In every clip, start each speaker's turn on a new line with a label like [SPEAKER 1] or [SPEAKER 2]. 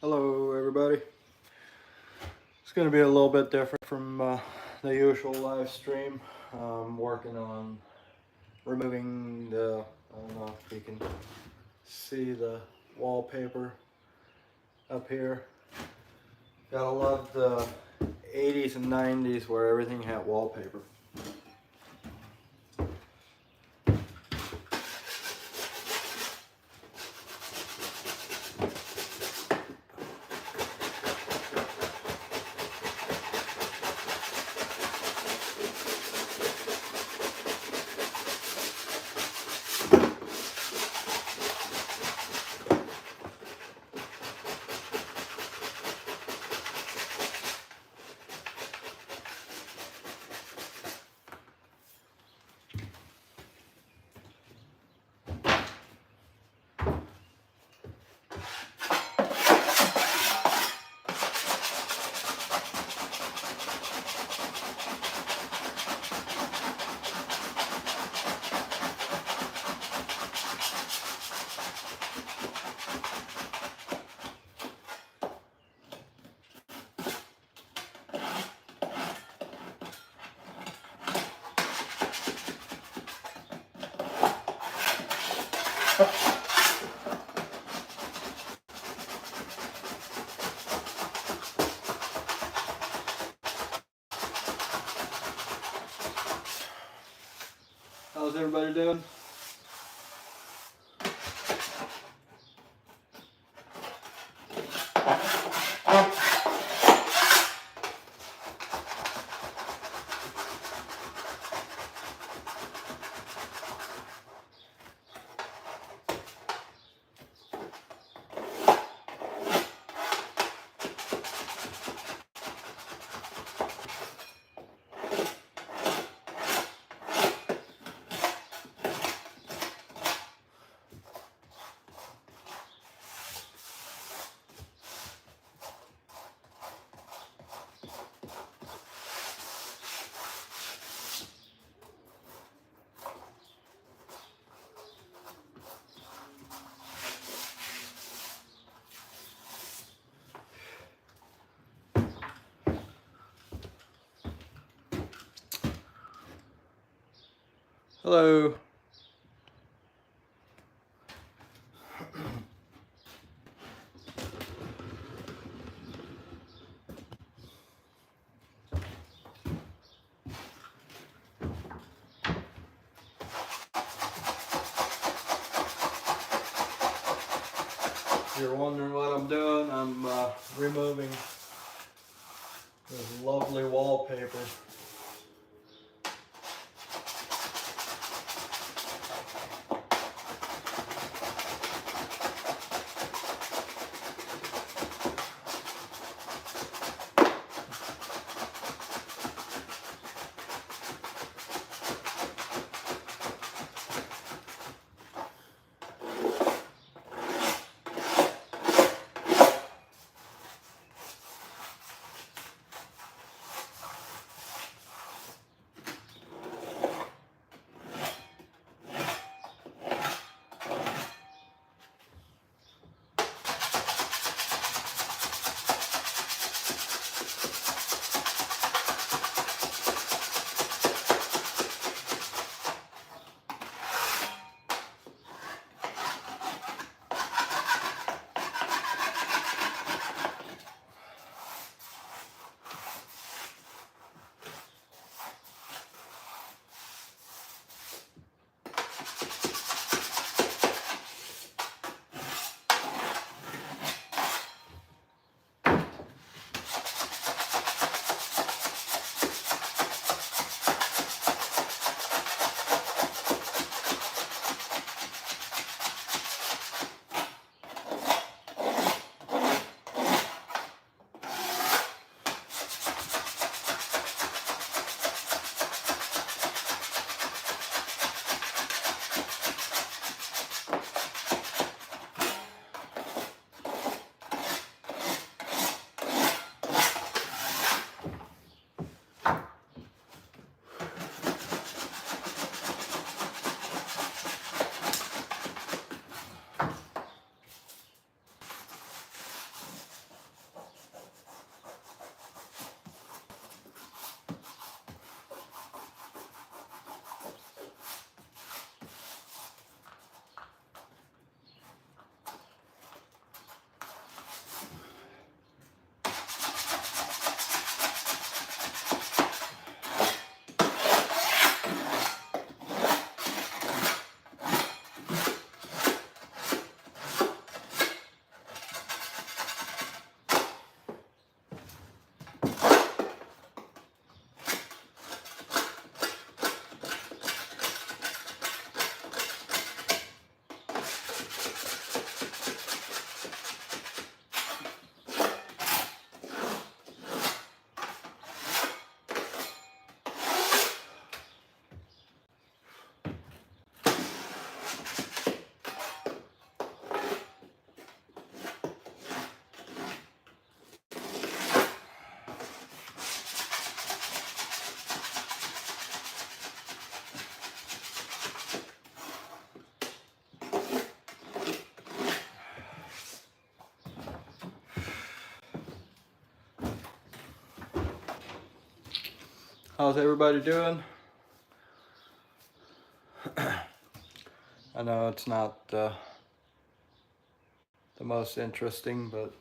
[SPEAKER 1] Hello everybody. It's going to be a little bit different from the usual live stream. I'm working on removing the, I don't know if you can see the wallpaper up here. Gotta love the 80s and 90s where everything had wallpaper. How's everybody doing? Hello. If you're wondering what I'm doing, I'm removing this lovely wallpaper. How's everybody doing? I know it's not the most interesting, but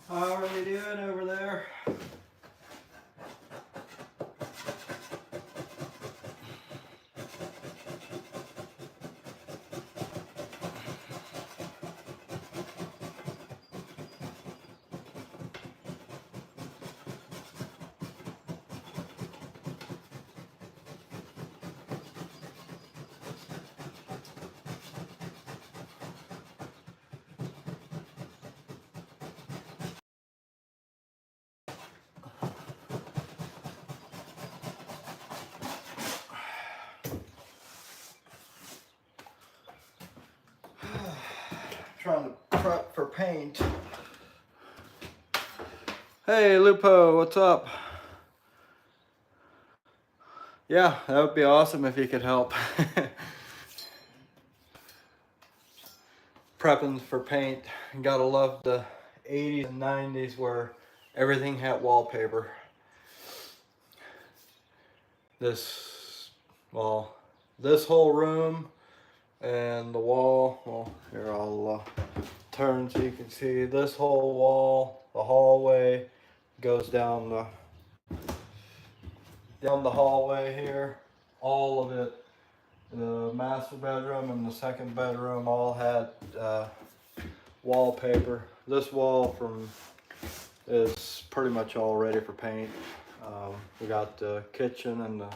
[SPEAKER 1] how are you doing over there? Trying to prep for paint. Hey, Lupo, what's up? Yeah, that would be awesome if you could help. Prepping for paint. Gotta love the 80s and 90s where everything had wallpaper. This whole room and the wall, well, here I'll turn so you can see this whole wall, the hallway goes down the hallway here. All of it, the master bedroom and the second bedroom all had wallpaper. This wall is pretty much all ready for paint. We got the kitchen and the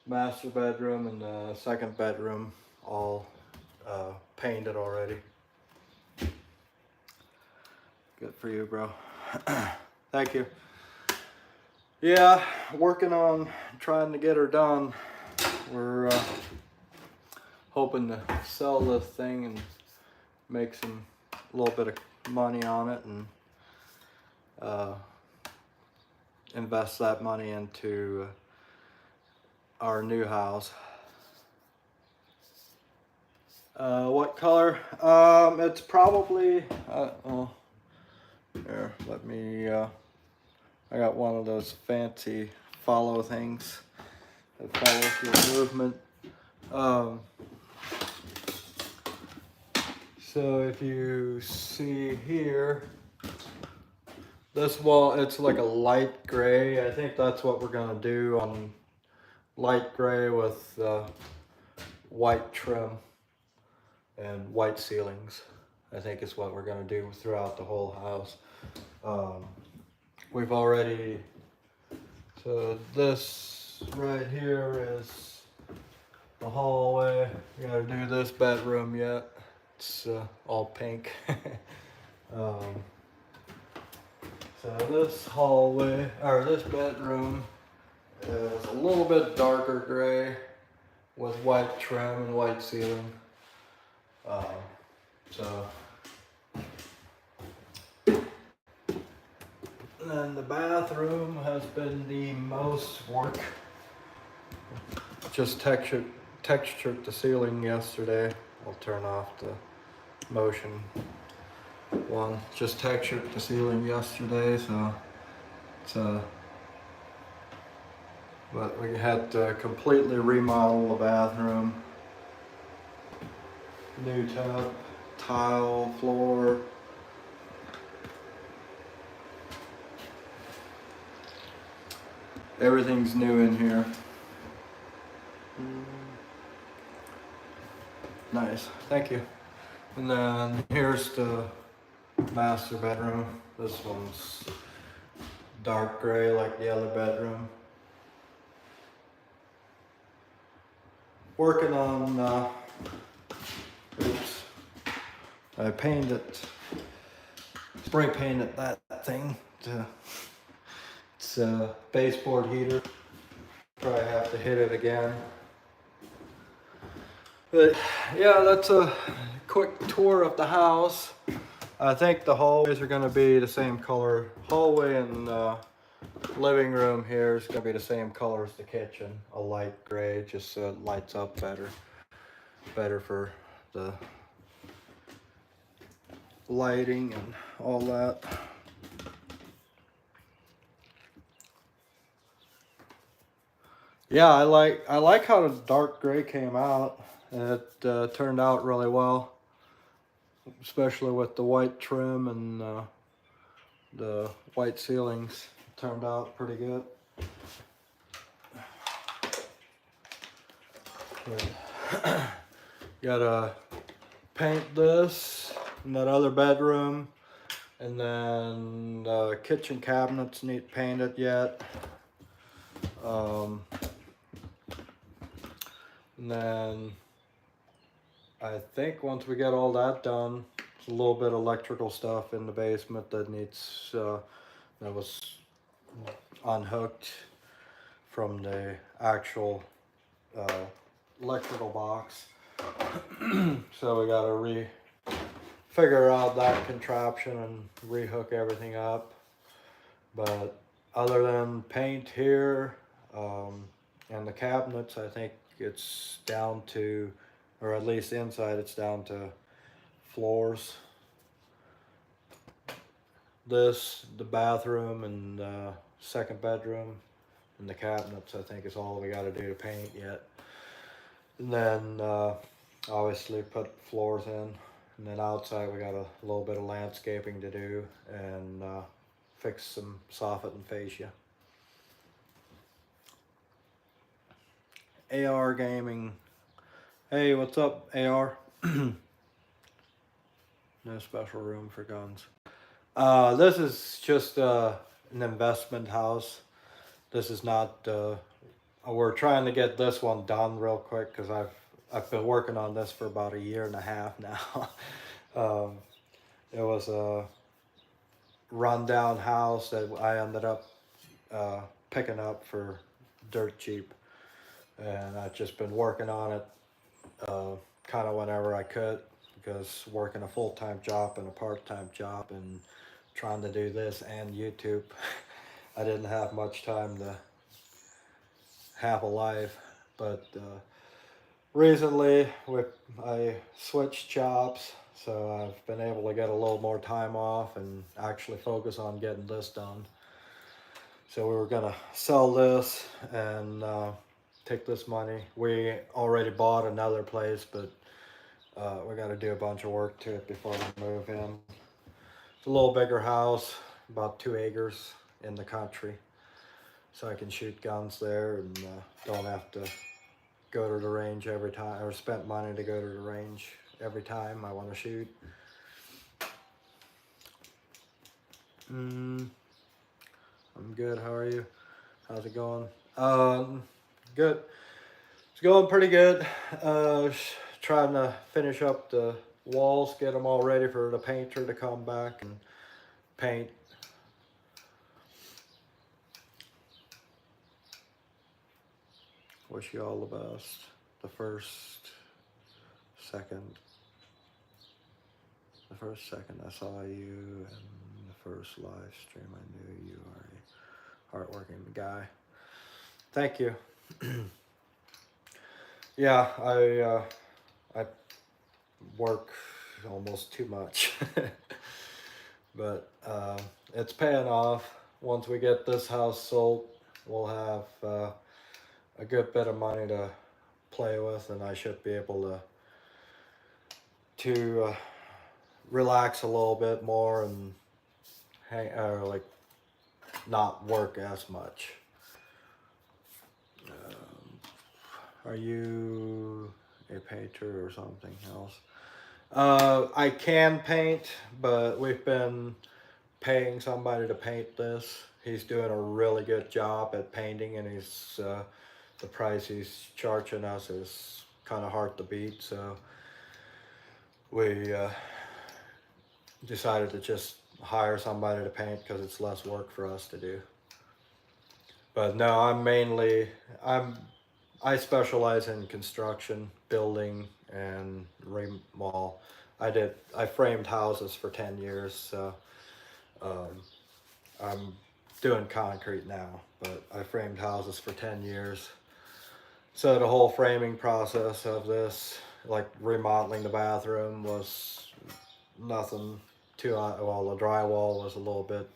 [SPEAKER 1] master bedroom and the second bedroom all painted already. Good for you, bro. Thank you. Yeah, working on trying to get her done. We're hoping to sell this thing and make a little bit of money on it and invest that money into our new house. What color? It's probably here, let me I got one of those fancy follow things that follows your movement. So if you see here, this wall, it's like a light gray. I think that's what we're gonna do on light gray with white trim and white ceilings. I think is what we're gonna do throughout the whole house. We've already, so this right here is the hallway. We gotta do this bedroom yet. It's all pink. So this hallway, or this bedroom is a little bit darker gray with white trim and white ceiling. And then the bathroom has been the most work. Just textured the ceiling yesterday. I'll turn off the motion one. Just textured the ceiling yesterday, so it's but we had to completely remodel the bathroom. New tub, tile, floor. Everything's new in here. Nice, thank you. And then here's the master bedroom. This one's dark gray like the other bedroom. Working on, oops, I spray painted that thing. It's a baseboard heater. Probably have to hit it again. But yeah, that's a quick tour of the house. I think the hallways are gonna be the same color. Hallway and living room here is gonna be the same color as the kitchen. A light gray, just so it lights up better. Better for the lighting and all that. Yeah, I like how the dark gray came out. It turned out really well, especially with the white trim and the white ceilings. It turned out pretty good. Gotta paint this and that other bedroom, and then the kitchen cabinets need painted yet. And then I think once we get all that done, there's a little bit of electrical stuff in the basement that needs that was unhooked from the actual electrical box. So we gotta figure out that contraption and rehook everything up. But other than paint here and the cabinets, I think it's down to, or at least inside it's down to floors. This, the bathroom and second bedroom and the cabinets, I think is all we got to do to paint yet. And then obviously put floors in. And then outside we got a little bit of landscaping to do and fix some soffit and fascia. AR Gaming. Hey, what's up, AR? No special room for guns. This is just an investment house. This is not. We're trying to get this one done real quick because I've been working on this for about 1.5 years now. It was a rundown house that I ended up picking up for dirt cheap, and I've just been working on it kind of whenever I could, because working a full-time job and a part-time job and trying to do this and YouTube, I didn't have much time to have a life. But recently I switched jobs, so I've been able to get a little more time off and actually focus on getting this done. So we were gonna sell this and take this money. We already bought another place, but we got to do a bunch of work to it before we move in. It's a little bigger house, about 2 acres in the country, so I can shoot guns there and don't have to go to the range every time, or spend money to go to the range every time I want to shoot. I'm good. How are you? How's it going? Good. It's going pretty good. Trying to finish up the walls, get them all ready for the painter to come back and paint. Wish you all the best. The first second I saw you and the first live stream, I knew you are a hardworking guy. Thank you. Yeah, I work almost too much, but it's paying off. Once we get this house sold, we'll have a good bit of money to play with, and I should be able to relax a little bit more and hang, like not work as much. Are you a painter or something else? I can paint, but we've been paying somebody to paint this. He's doing a really good job at painting, and he's the price he's charging us is kind of hard to beat. So we decided to just hire somebody to paint because it's less work for us to do. But no, I specialize in construction, building, and remodel. I framed houses for 10 years, so I'm doing concrete now, but I framed houses for 10 years. So the whole framing process of this, like remodeling the bathroom, was nothing too, well, the drywall was a little bit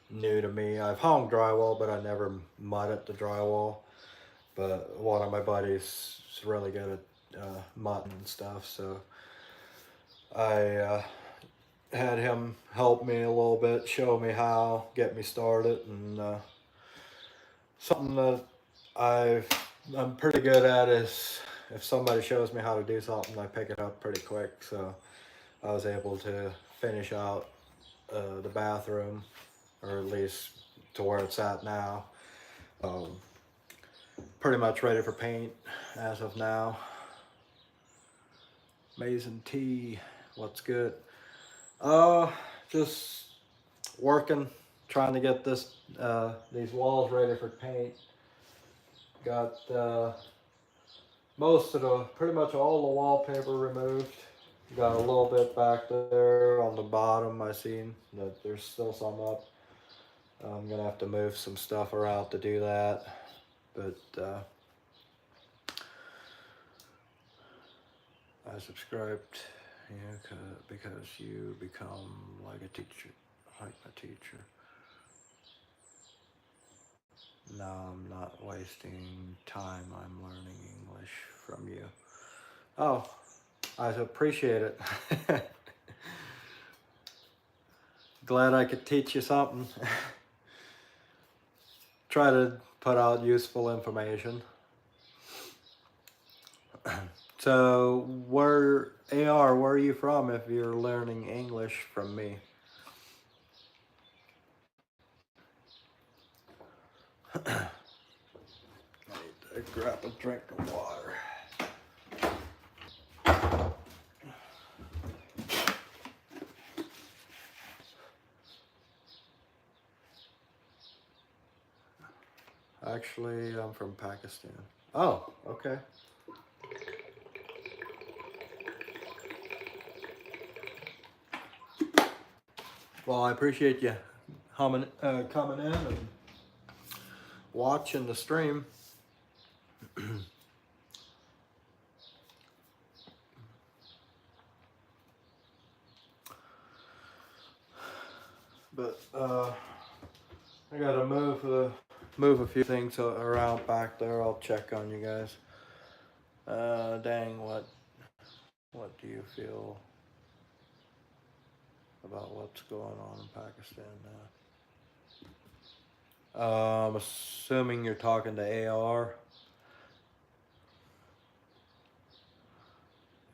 [SPEAKER 1] new to me. I've hung drywall, but I never mudded the drywall. But one of my buddies is really good at mudding and stuff, so I had him help me a little bit, show me how, get me started, and something that I'm pretty good at is if somebody shows me how to do something, I pick it up pretty quick. So I was able to finish out the bathroom, or at least to where it's at now. Pretty much ready for paint as of now. Mason T, what's good? Just working, trying to get these walls ready for paint. Got pretty much all the wallpaper removed. Got a little bit back there on the bottom. I seen that there's still some up. I'm gonna have to move some stuff around to do that, but I subscribed because you become like a teacher, like a teacher. No, I'm not wasting time. I'm learning English from you. Oh, I appreciate it. Glad I could teach you something. Try to put out useful information. So, where are you from if you're learning English from me? I need to grab a drink of water. Actually, I'm from Pakistan. Oh, okay. Well, I appreciate you coming in and watching the stream. But I gotta move a few things around back there. I'll check on you guys. Dang, what do you feel about what's going on in Pakistan now? I'm assuming you're talking to AR.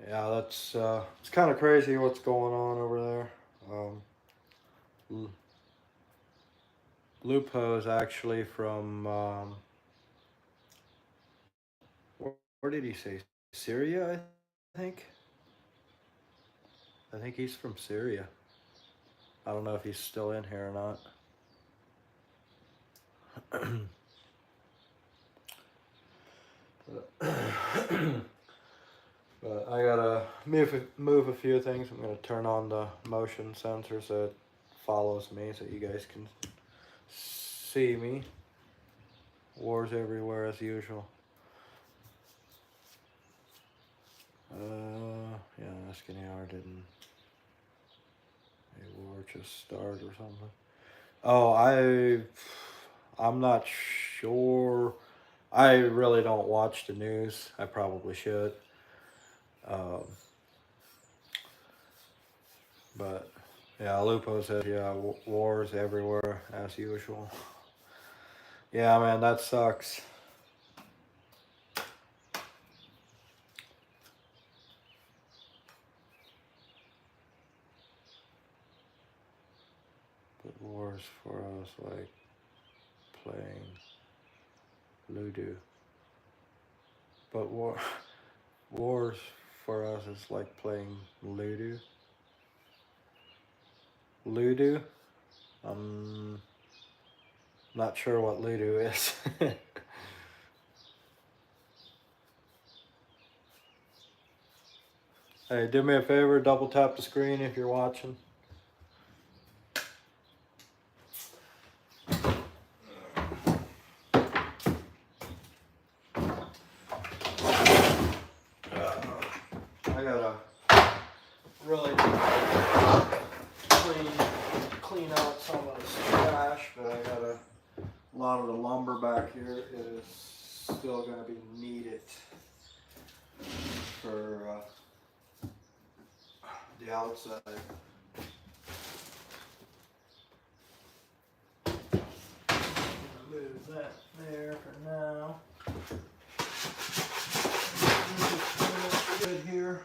[SPEAKER 1] Yeah, that's it's kind of crazy what's going on over there. Lupo is actually from where did he say? Syria, I think. I think he's from Syria. I don't know if he's still in here or not. But I gotta move a few things. I'm gonna turn on the motion sensor so it follows me, so you guys can see me. Wars everywhere as usual. Yeah, asking AR didn't a war just start or something. Oh, I'm not sure. I really don't watch the news. I probably should. But yeah, Lupo said, yeah, wars everywhere as usual. Yeah, man, that sucks. But wars for us like playing Ludo. But wars for us is like playing Ludo. Ludo? I'm not sure what Ludo is. Hey, do me a favor, double tap the screen if you're watching. I gotta really clean out some of the trash, but I got a lot of the lumber back here is still going to be needed for the outside. Move that there for now. Good here.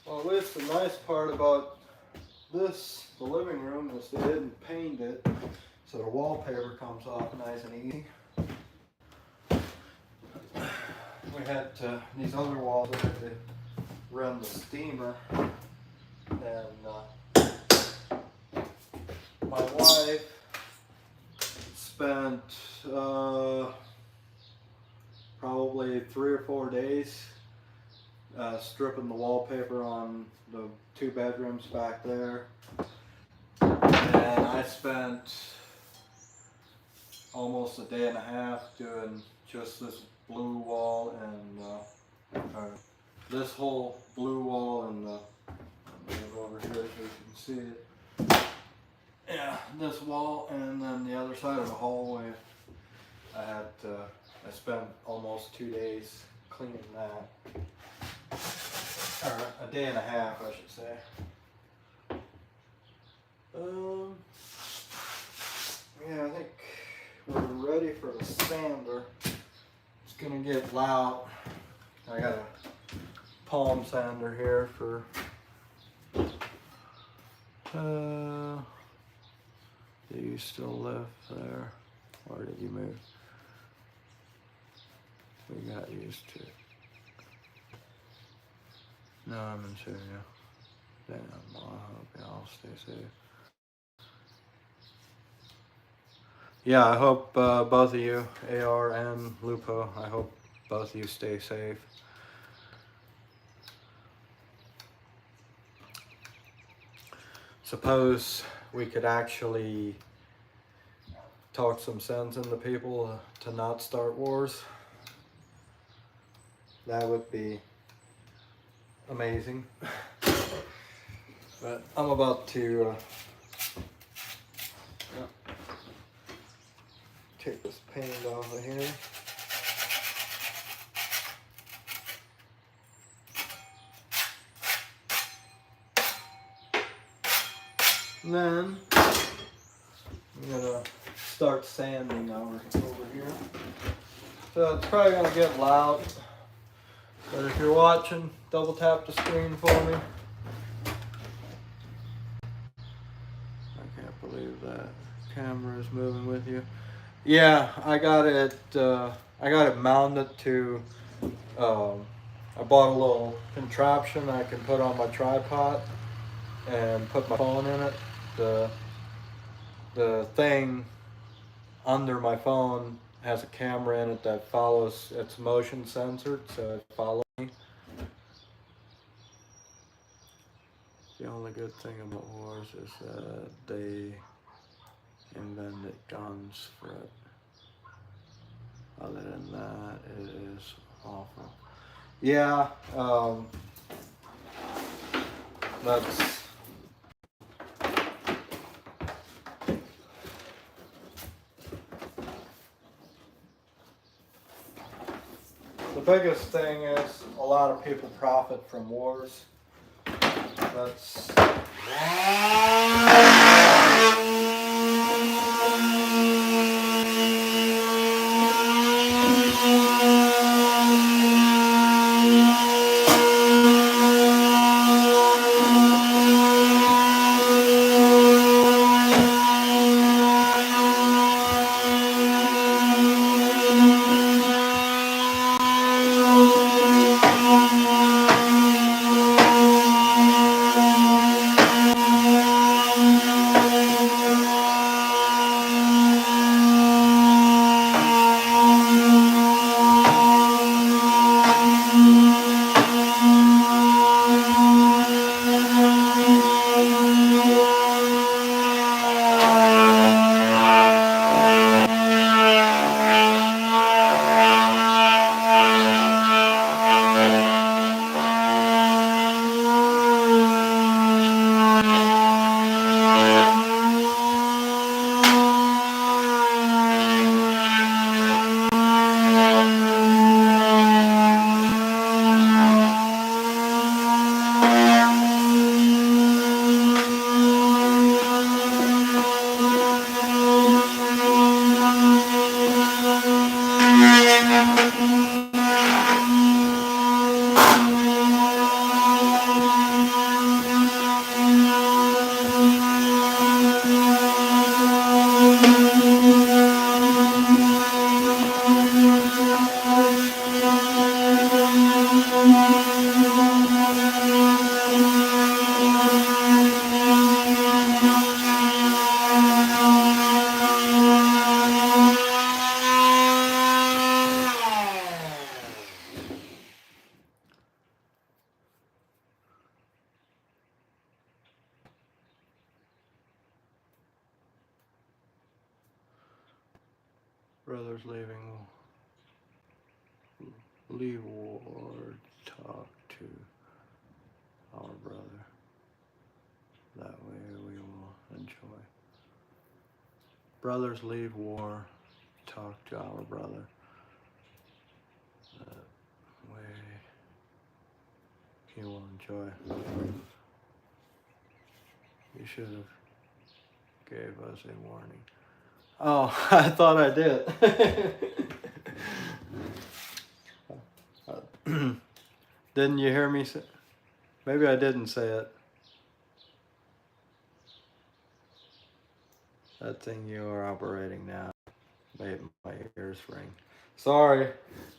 [SPEAKER 1] Well, at least the nice part about this, the living room, is they didn't paint it, so the wallpaper comes off nice and easy. We had these other walls, I had to run the steamer and my wife spent probably 3 or 4 days stripping the wallpaper on the 2 bedrooms back there, and I spent almost a day and a half doing just this blue wall and this whole blue wall and over here, so you can see it. Yeah, this wall, and then the other side of the hallway. I spent almost 2 days cleaning that, or a day and a half, I should say. Yeah, I think we're ready for the sander. It's gonna get loud. I got a palm sander here for do you still live there, or did you move? We got used to it. No, I'm in Syria. Damn, well, I hope y'all stay safe. Yeah, I hope both of you, AR and Lupo, I hope both of you stay safe. Suppose we could actually talk some sense into people to not start wars. That would be amazing. But I'm about to take this paint off of here. And then I'm gonna start sanding over here. So it's probably gonna get loud, but if you're watching, double tap the screen for me. I can't believe that camera is moving with you. Yeah, I got it mounted to, I bought a little contraption I can put on my tripod and put my phone in it. The thing under my phone has a camera in it that follows, it's motion censored, so it follows me. The only good thing about wars is that they invented guns for it. Other than that, it is awful. Yeah, that's the biggest thing is a lot of people profit from wars. That's Brothers leave war, talk to our brother. That way we will enjoy. Brothers leave war, talk to our brother. That way he will enjoy. You should have gave us a warning. Oh, I thought I did. Didn't you hear me say? Maybe I didn't say it. That thing you are operating now made my ears ring. Sorry,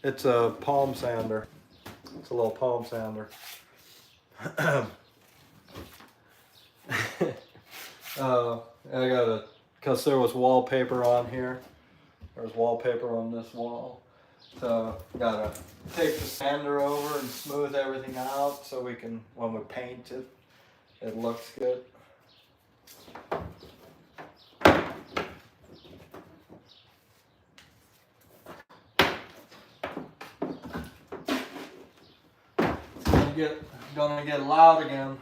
[SPEAKER 1] it's a palm sander. It's a little palm sander. I gotta, because there was wallpaper on here. There's wallpaper on this wall. So gotta take the sander over and smooth everything out so we can, when we paint it, it looks good. It's gonna get loud again.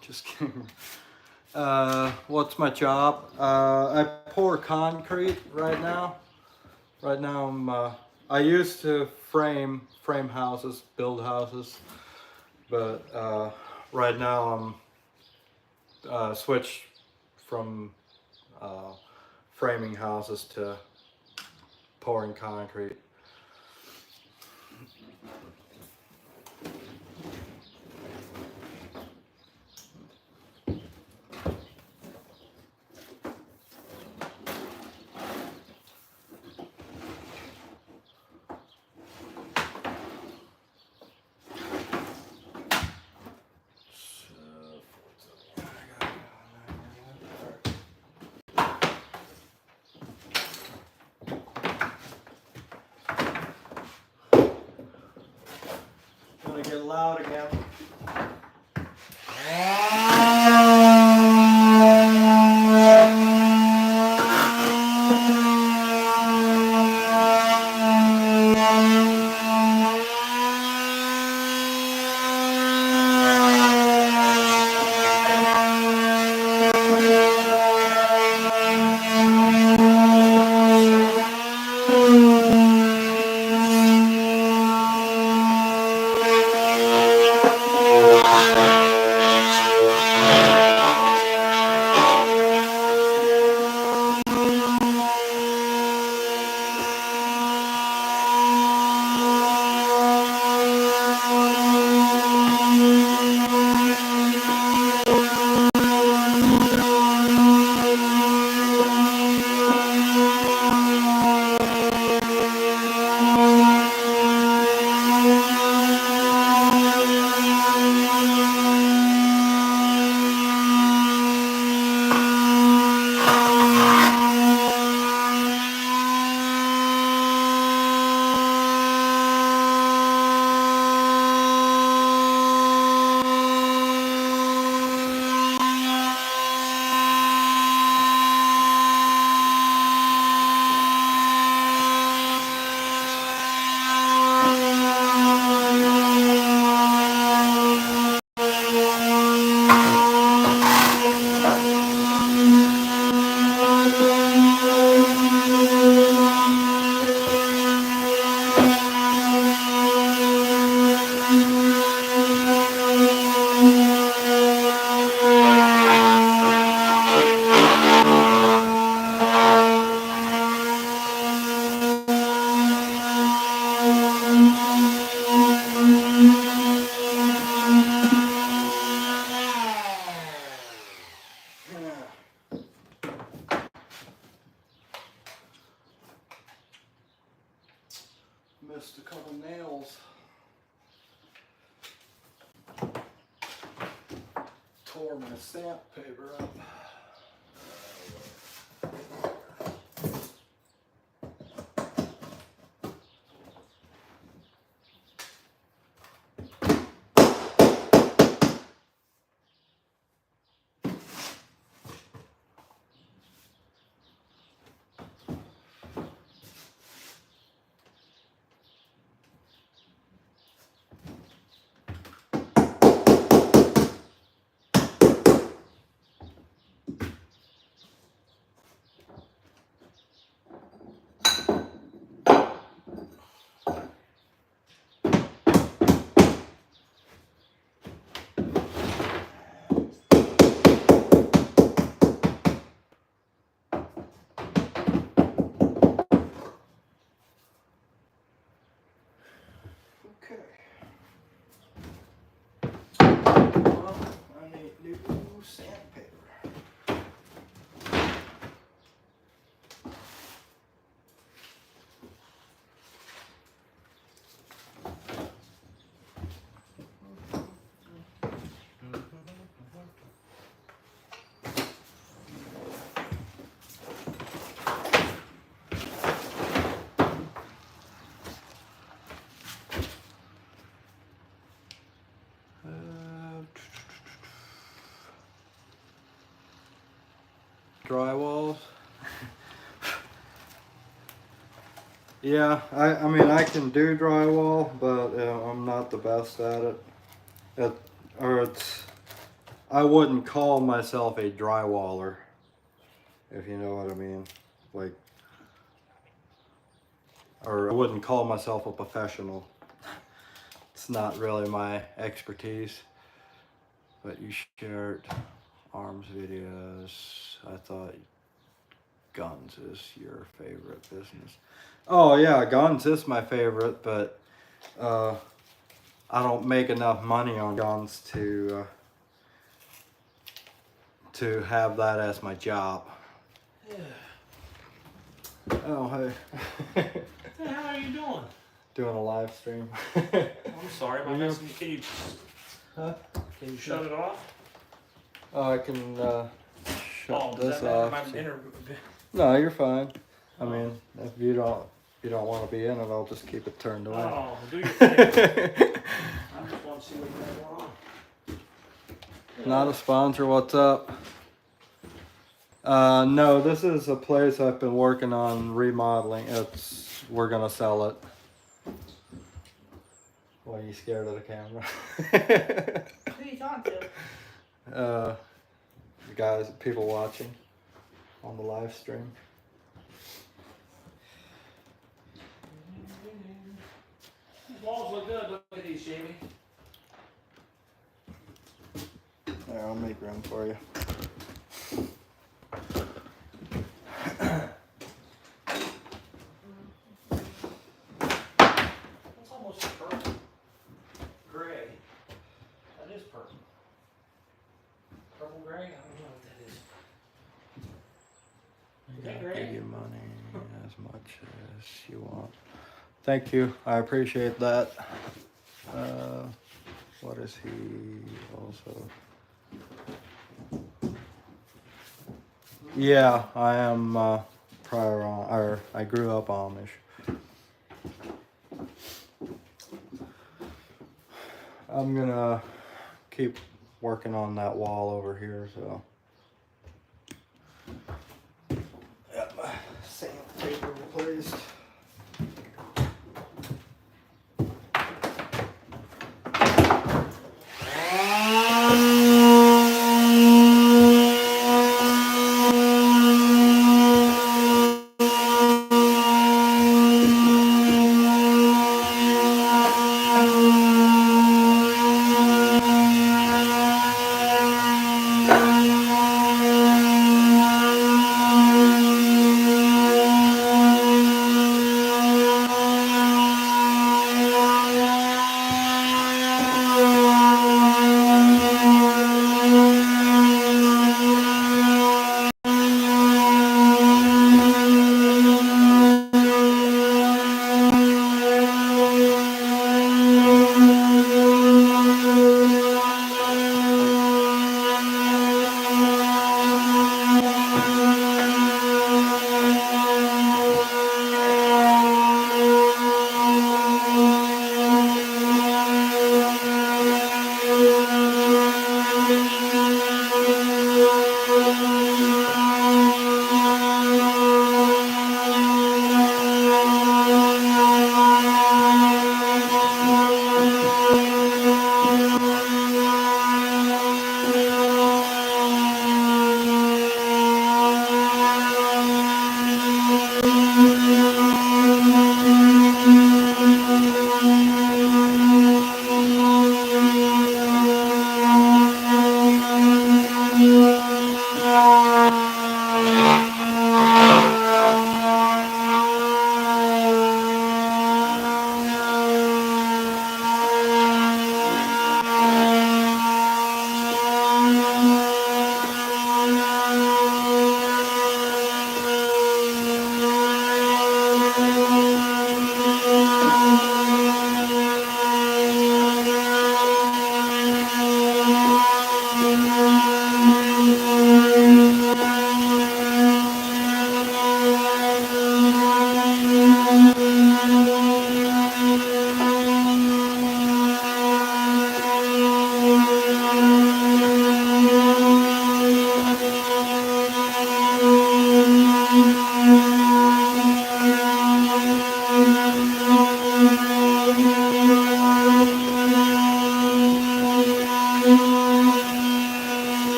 [SPEAKER 1] Just kidding. What's my job? I pour concrete right now. Right now I used to frame houses, build houses, but right now I'm switched from framing houses to pouring concrete. Gonna get loud again. Missed a couple nails. Tore my sandpaper up. Okay. Well, I need new sandpaper. Drywalls. Yeah, I mean I can do drywall, but I'm not the best at it. It's I wouldn't call myself a drywaller, if you know what I mean. Like, or I wouldn't call myself a professional. It's not really my expertise. But you shared arms videos. I thought guns is your favorite business. Oh yeah, guns is my favorite, but I don't make enough money on guns to have that as my job.
[SPEAKER 2] Yeah.
[SPEAKER 1] Oh hey.
[SPEAKER 2] Hey, how are you doing?
[SPEAKER 1] Doing a live stream.
[SPEAKER 2] I'm sorry, my message. Can you
[SPEAKER 1] Huh?
[SPEAKER 2] can you shut it off?
[SPEAKER 1] Oh, I can shut
[SPEAKER 2] Does
[SPEAKER 1] this
[SPEAKER 2] that matter?
[SPEAKER 1] off.
[SPEAKER 2] My
[SPEAKER 1] So. No, you're fine. I mean, if you don't want to be in it, I'll just keep it turned away.
[SPEAKER 2] Oh, do your thing. I just want to see what's going on.
[SPEAKER 1] Not a sponsor. What's up? No, this is a place I've been working on remodeling. We're gonna sell it. Why are you scared of the camera?
[SPEAKER 3] Who are you talking to?
[SPEAKER 1] The guys, people watching on the live stream.
[SPEAKER 2] These walls look good. Look at these, Jamie.
[SPEAKER 1] There, I'll make room for you.
[SPEAKER 2] That's almost purple. Gray. That is purple. Purple gray? I don't know what that is. Is that
[SPEAKER 1] I'll
[SPEAKER 2] gray?
[SPEAKER 1] give you money as much as you want. Thank you. I appreciate that. What is he also? Yeah, I am I grew up Amish. I'm gonna keep working on that wall over here, so. Yep, sandpaper replaced.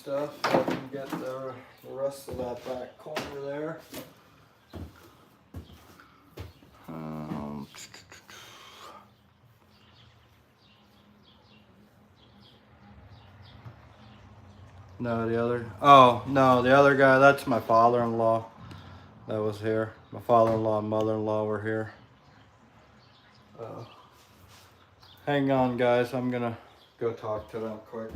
[SPEAKER 1] stuff. So I can get the rest of that back corner there. No, the other. Oh no, the other guy. That's my father-in-law. That was here. My father-in-law and mother-in-law were here. Hang on, guys. I'm gonna go talk to them quick.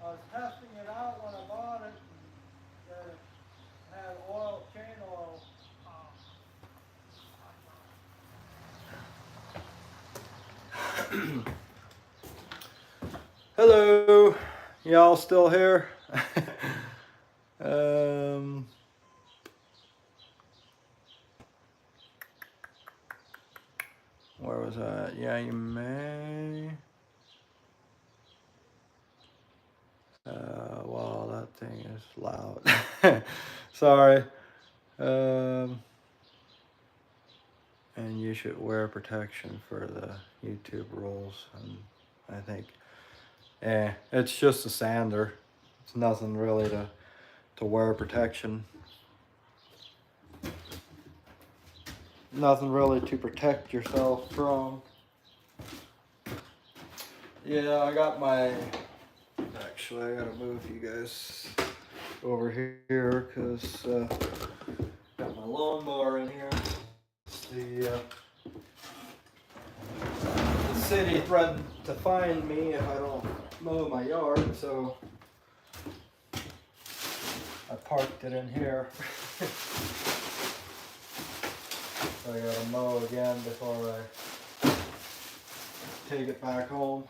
[SPEAKER 1] I was testing it out when I bought it. And it had oil, chain oil. Hello. y'all still here? Where was I? Yeah, you may. Wow, that thing is loud. Sorry. And you should wear protection for the YouTube rules. And I think, it's just a sander. It's nothing really to wear protection. Nothing really to protect yourself from. Yeah, I got my. Actually, I gotta move you guys over here because got my lawnmower in here. The city threatened to fine me if I don't mow my yard, so I parked it in here. So I gotta mow again before I take it back home.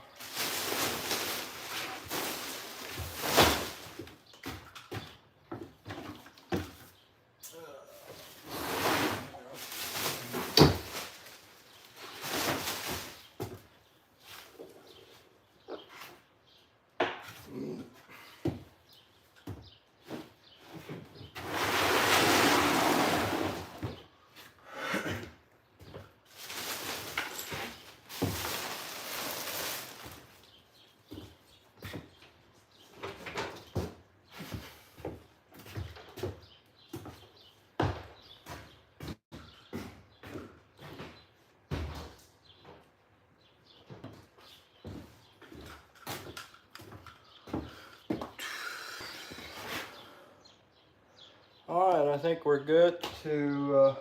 [SPEAKER 1] Alright, I think we're good to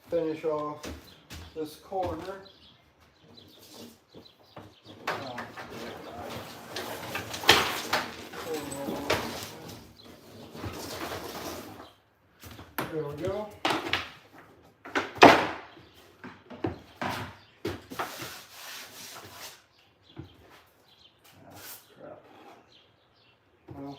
[SPEAKER 1] finish off this corner. There we go. Crap. Well.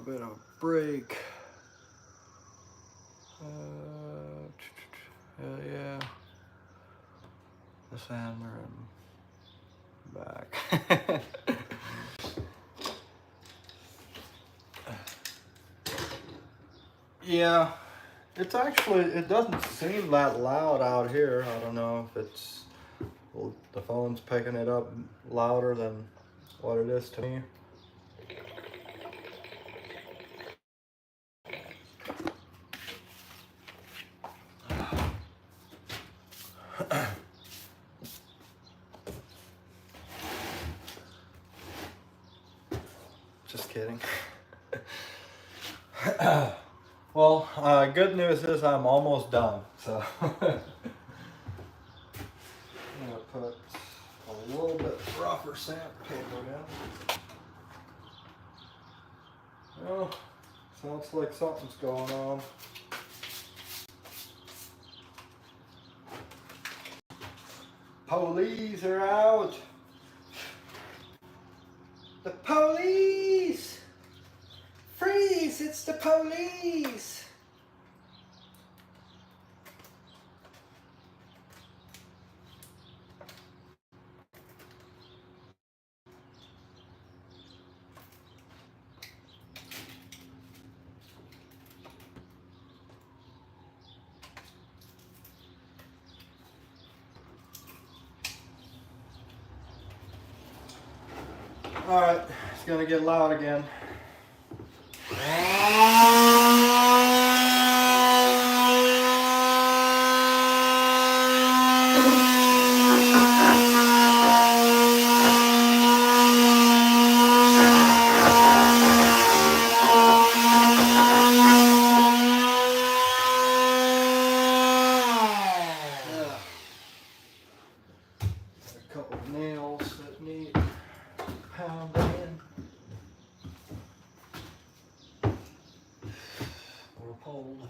[SPEAKER 1] a bit of a break. Yeah. This hammer and back. Yeah, it's actually, it doesn't seem that loud out here. I don't know if it's, well, the phone's picking it up louder than what it is to me. Just kidding. Well, good news is I'm almost done. So I'm gonna put a little bit rougher sandpaper down. Well, sounds like something's going on. Police are out. The police! Freeze! It's the police! Alright, it's gonna get loud again. A couple of nails that need pounding or pulled.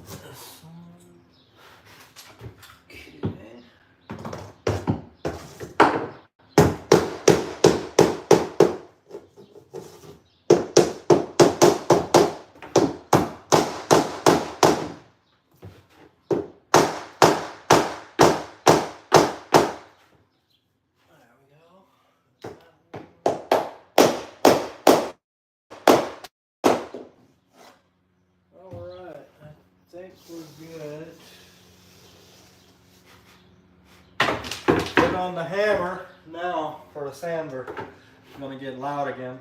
[SPEAKER 1] This one. Okay. Alright, I think we're good. Put on the hammer now for the sander. I'm gonna get loud again.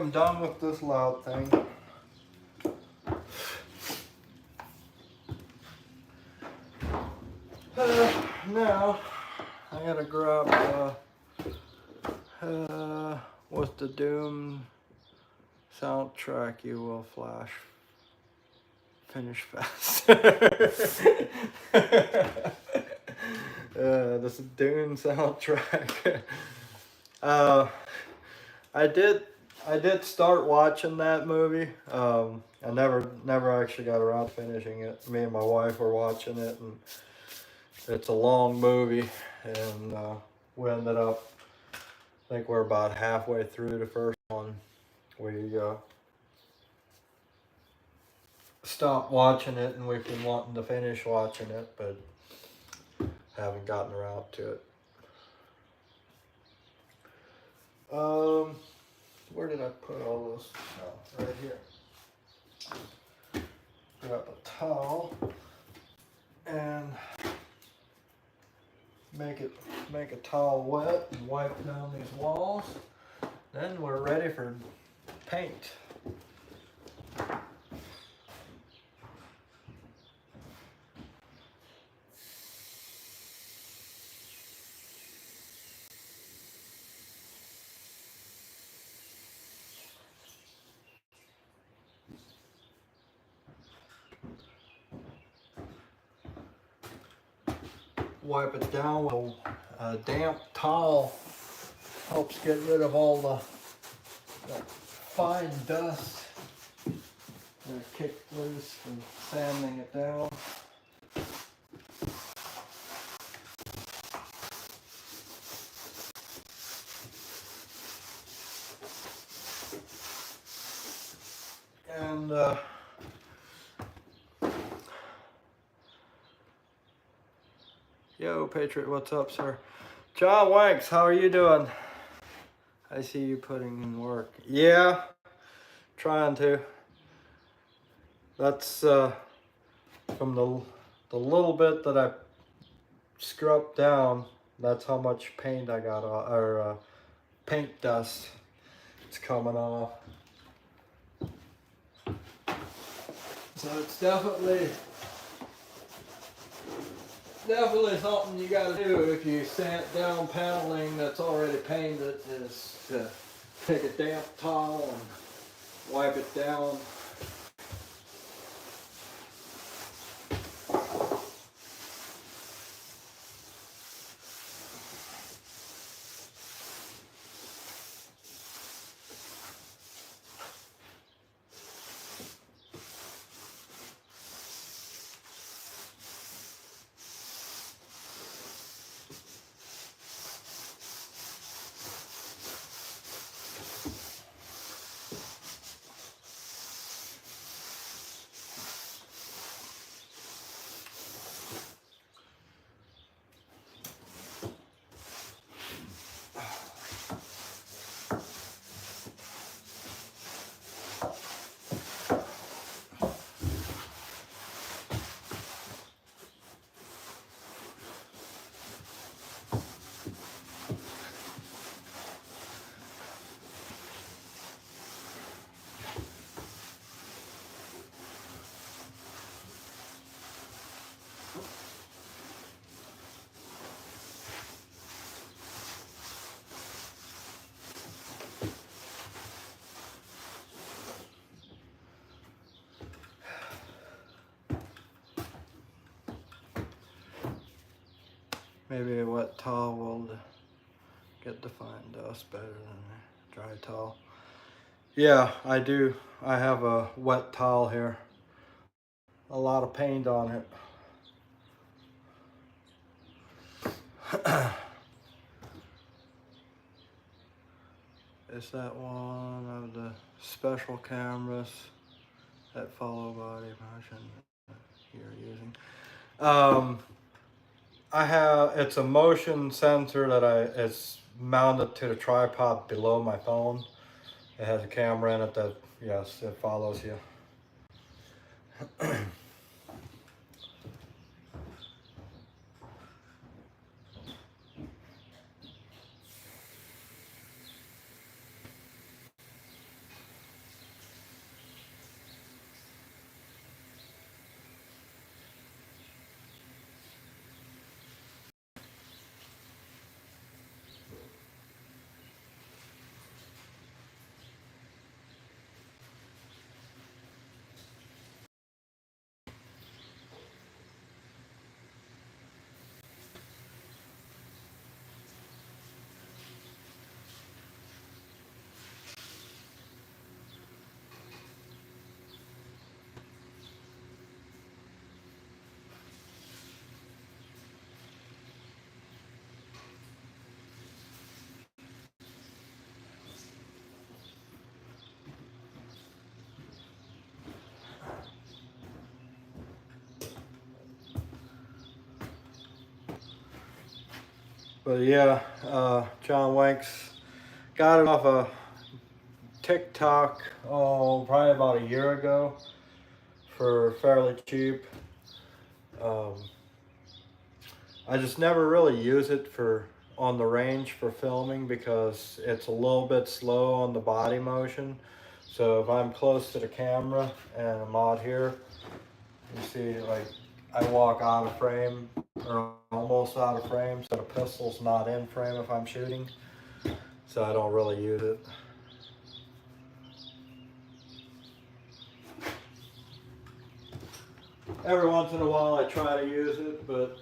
[SPEAKER 1] I'm done with this loud thing. Now I gotta grab with the Doom soundtrack. You will flash finish fast. This is Dune soundtrack. I did start watching that movie. I never actually got around to finishing it. Me and my wife were watching it, and it's a long movie, and we ended up, I think we're about halfway through the first one. We stopped watching it, and we've been wanting to finish watching it, but haven't gotten around to it. Where did I put all this? Oh, right here. Grab a towel and make a towel wet and wipe down these walls. Then we're ready for paint. Wipe it down with a damp towel. Helps get rid of all the fine dust that kicked loose from sanding it down. And yo, Patriot, what's up, sir? John Wanks, how are you doing? I see you putting in work. Yeah, trying to. That's from the little bit that I scrubbed down. That's how much paint I got off, or paint dust. It's coming off. So it's definitely something you gotta do if you sand down paneling that's already painted, is to take a damp towel and wipe it down. Maybe a wet towel will get the fine dust better than a dry towel. Yeah, I do. I have a wet towel here. A lot of paint on it. Is that one of the special cameras that follow body motion you're using? It's a motion sensor that it's mounted to the tripod below my phone. It has a camera in it that, yes, it follows you. But yeah, John Wanks got it off a TikTok, probably about a year ago for fairly cheap. I just never really use it for on the range for filming because it's a little bit slow on the body motion. So if I'm close to the camera and I'm out here, you see like I walk out of frame or almost out of frame, so the pistol's not in frame if I'm shooting. So I don't really use it. Every once in a while I try to use it, but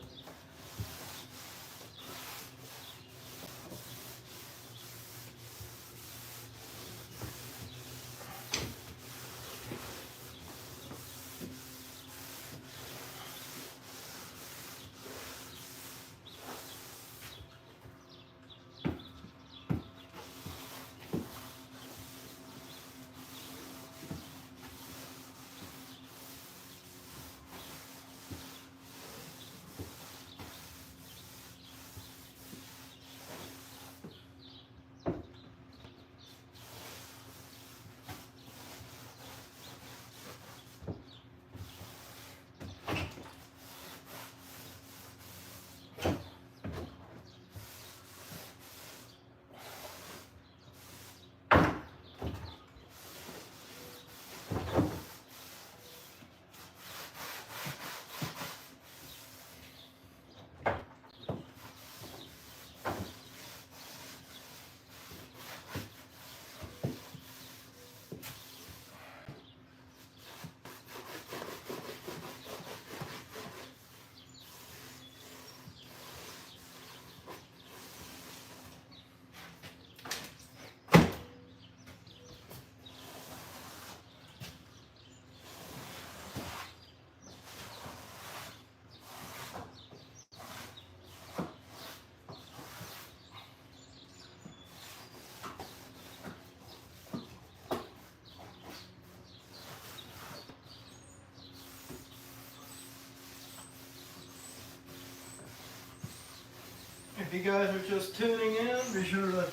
[SPEAKER 1] if you guys are just tuning in, be sure to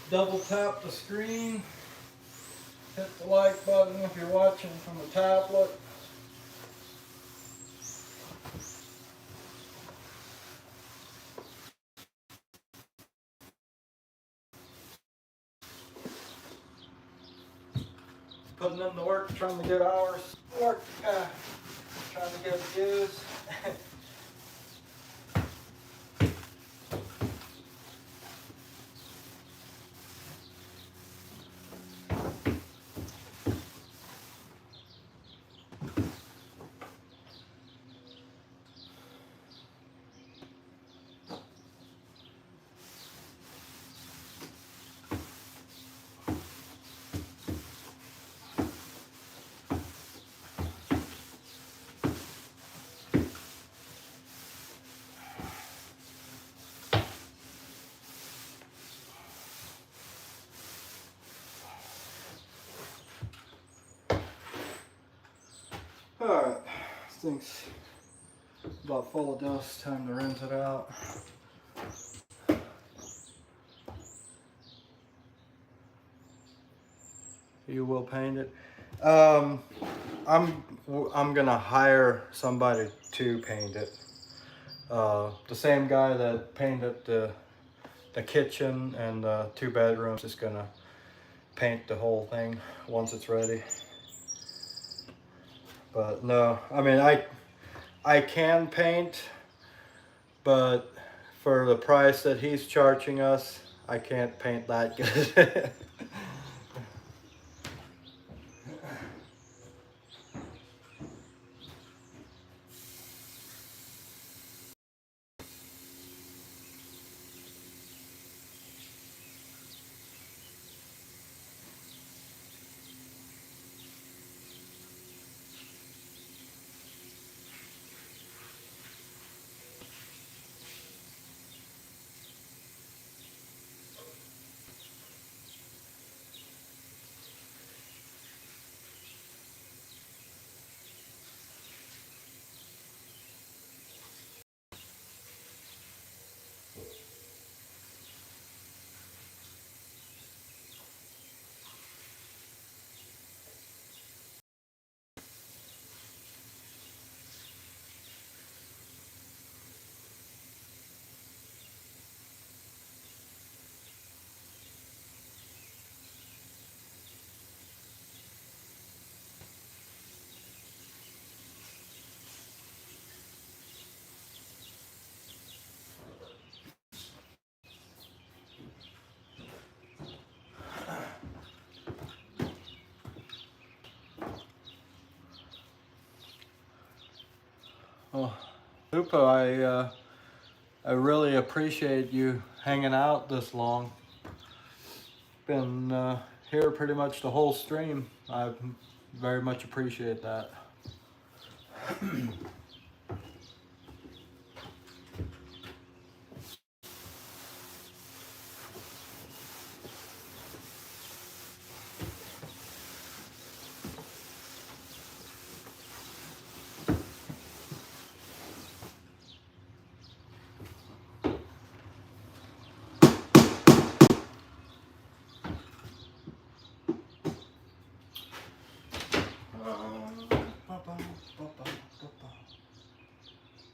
[SPEAKER 1] double tap the screen, hit the like button if you're watching from a tablet. Putting in the work, trying to get hours work, trying to get views. Alright, this thing's about full of dust, time to rinse it out. You will paint it. I'm gonna hire somebody to paint it. The same guy that painted the kitchen and the 2 bedrooms is gonna paint the whole thing once it's ready. But no, I mean I can paint, but for the price that he's charging us, I can't paint that good. Well, Lupo, I really appreciate you hanging out this long. Been here pretty much the whole stream. I very much appreciate that.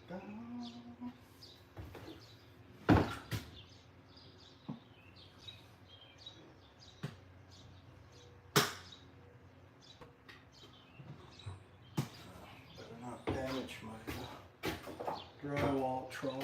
[SPEAKER 1] Better not damage my drywall troll.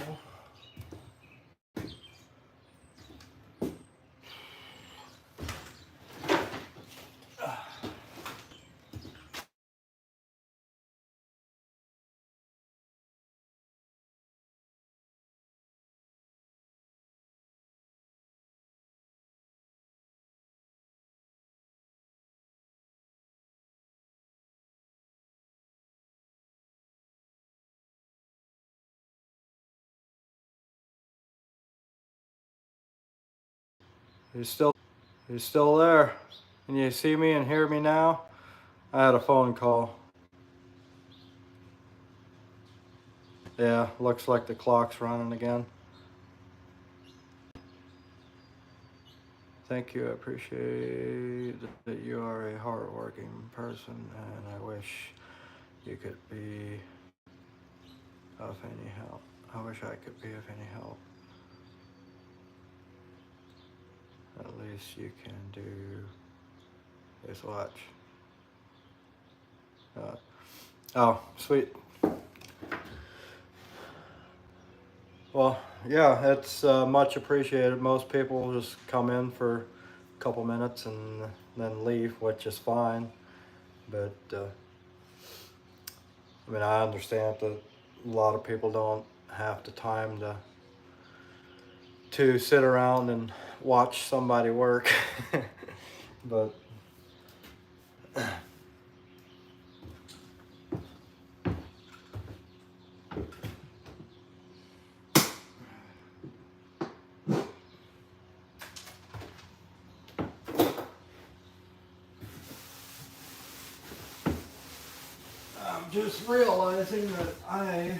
[SPEAKER 1] You're still there. Can you see me and hear me now? I had a phone call. Yeah, looks like the clock's running again. Thank you, I appreciate that you are a hardworking person, and I wish you could be of any help. I wish I could be of any help. At least you can do is watch. Oh, sweet. Well, yeah, it's much appreciated. Most people just come in for a couple minutes and then leave, which is fine. But I mean, I understand that a lot of people don't have the time to sit around and watch somebody work. But I'm just realizing that I